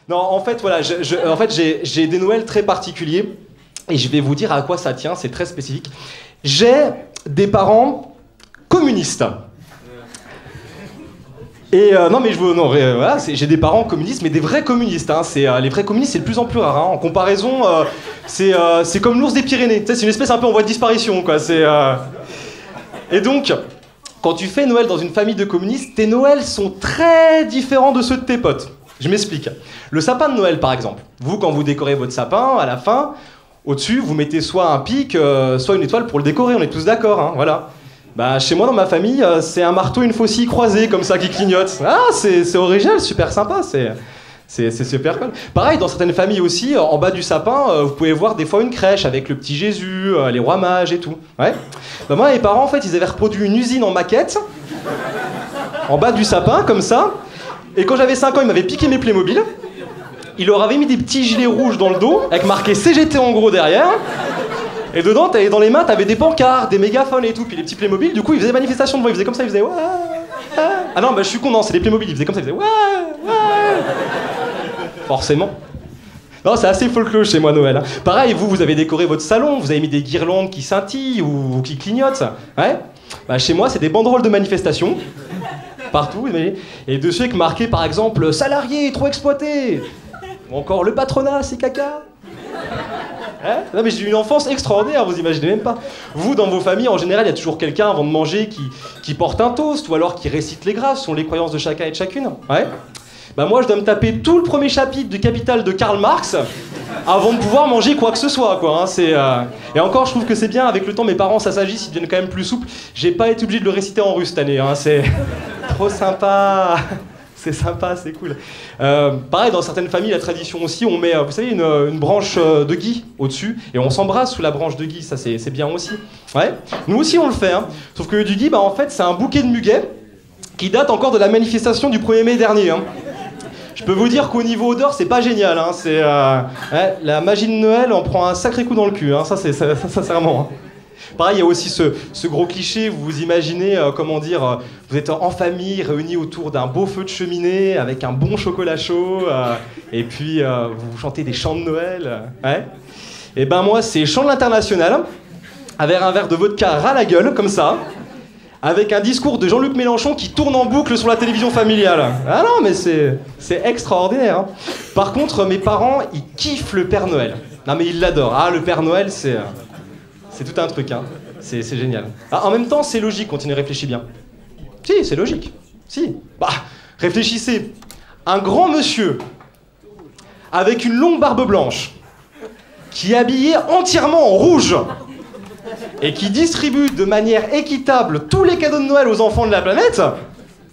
Non, en fait, voilà, en fait, j'ai des Noëls très particuliers et je vais vous dire à quoi ça tient, c'est très spécifique. J'ai des parents communistes. Et non, mais voilà, j'ai des parents communistes, mais des vrais communistes. Hein, les vrais communistes, c'est de plus en plus rare. Hein. En comparaison, c'est comme l'ours des Pyrénées. Tu sais, c'est une espèce un peu en voie de disparition, quoi. Et donc, quand tu fais Noël dans une famille de communistes, tes Noëls sont très différents de ceux de tes potes. Je m'explique. Le sapin de Noël, par exemple. Vous, quand vous décorez votre sapin, à la fin, au-dessus, vous mettez soit un pic, soit une étoile pour le décorer. On est tous d'accord, hein, voilà. Bah, chez moi, dans ma famille, c'est un marteau et une faucille croisée, comme ça, qui clignotent. Ah, c'est original, super sympa, c'est super cool. Pareil, dans certaines familles aussi, en bas du sapin, vous pouvez voir des fois une crèche avec le petit Jésus, les rois mages et tout. Ouais. Bah, moi, mes parents, en fait, ils avaient reproduit une usine en maquette, en bas du sapin, comme ça. Et quand j'avais 5 ans, ils m'avaient piqué mes Playmobil. Ils leur avaient mis des petits gilets rouges dans le dos, avec marqué CGT en gros derrière. Et dedans, dans les mains, t'avais des pancartes, des mégaphones et tout. Puis les petits Playmobil, du coup, ils faisaient manifestation devant. Ils faisaient comme ça, ils faisaient ouais, ouais. Ah non, bah je suis con, non, c'est des Playmobil. Ils faisaient comme ça, ils faisaient ouais, ouais. Forcément. Non, c'est assez folklore chez moi, Noël. Hein. Pareil, vous avez décoré votre salon, vous avez mis des guirlandes qui scintillent ou qui clignotent. Ouais. Bah chez moi, c'est des banderoles de manifestation. Partout, vous voyez. Et dessus, avec marqué, par exemple, salariés trop exploités. Ou encore, le patronat, c'est caca. Hein? Non mais j'ai eu une enfance extraordinaire, vous imaginez même pas. Vous, dans vos familles, en général, il y a toujours quelqu'un avant de manger qui porte un toast ou alors qui récite les grâces, selon les croyances de chacun et de chacune. Ouais. Bah moi, je dois me taper tout le premier chapitre du Capital de Karl Marx avant de pouvoir manger quoi que ce soit, quoi. Hein. Et encore, je trouve que c'est bien. Avec le temps, mes parents s'assagissent, ils deviennent quand même plus souples. J'ai pas été obligé de le réciter en russe cette année. Hein. C'est trop sympa. C'est sympa, c'est cool. Pareil, dans certaines familles, la tradition aussi, on met, vous savez, une branche de gui au-dessus, et on s'embrasse sous la branche de gui, ça c'est bien aussi. Ouais. Nous aussi on le fait, hein. Sauf que du gui, bah, en fait, c'est un bouquet de muguet qui date encore de la manifestation du 1er mai dernier. Hein. Je peux vous dire qu'au niveau odeur, c'est pas génial. Hein. Ouais, la magie de Noël, on prend un sacré coup dans le cul, hein. Ça, sincèrement. Hein. Pareil, il y a aussi ce gros cliché, vous vous imaginez, comment dire, vous êtes en famille, réunis autour d'un beau feu de cheminée, avec un bon chocolat chaud, et puis vous chantez des chants de Noël. Ouais. Et ben moi, c'est chant de l'international, avec un verre de vodka ras la gueule, comme ça, avec un discours de Jean-Luc Mélenchon qui tourne en boucle sur la télévision familiale. Ah non, mais c'est extraordinaire. Hein. Par contre, mes parents, ils kiffent le Père Noël. Non mais ils l'adorent. Ah, le Père Noël, c'est tout un truc, hein. C'est génial. Ah, en même temps, c'est logique quand on y réfléchit bien. Si, c'est logique. Si. Bah, réfléchissez. Un grand monsieur, avec une longue barbe blanche, qui est habillé entièrement en rouge, et qui distribue de manière équitable tous les cadeaux de Noël aux enfants de la planète,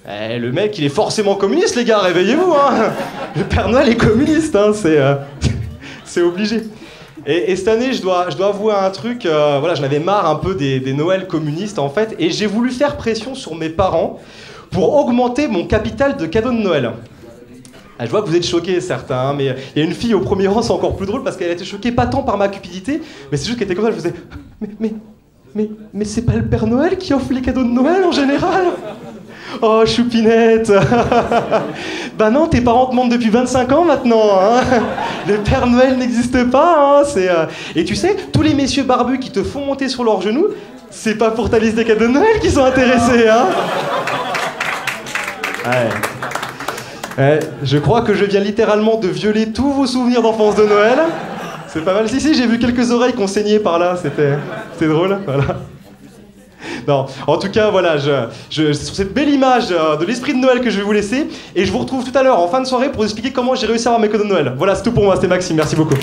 le mec, il est forcément communiste, les gars, réveillez-vous, hein. Le Père Noël est communiste, hein, c'est obligé. Et cette année, je dois avouer un truc, voilà, j'en avais marre un peu des Noëls communistes, en fait, et j'ai voulu faire pression sur mes parents pour augmenter mon capital de cadeaux de Noël. Ah, je vois que vous êtes choqués, certains, hein, mais il y a une fille au premier rang, c'est encore plus drôle, parce qu'elle a été choquée pas tant par ma cupidité, mais c'est juste qu'elle était comme ça, je faisais « Mais c'est pas le Père Noël qui offre les cadeaux de Noël, en général ?» Oh, choupinette. Bah non, tes parents te mentent depuis 25 ans maintenant. Hein. Le Père Noël n'existe pas. Hein. Et tu sais, tous les messieurs barbus qui te font monter sur leurs genoux, c'est pas pour ta liste des cadeaux de Noël qu'ils sont intéressés. Hein. Ouais. Je crois que je viens littéralement de violer tous vos souvenirs d'enfance de Noël. C'est pas mal. Si, j'ai vu quelques oreilles qui ont saigné par là. C'était drôle. Voilà. Non, en tout cas, voilà, c'est sur cette belle image de l'esprit de Noël que je vais vous laisser. Et je vous retrouve tout à l'heure en fin de soirée pour vous expliquer comment j'ai réussi à avoir mes cadeaux de Noël. Voilà, c'est tout pour moi, c'était Maxime, merci beaucoup.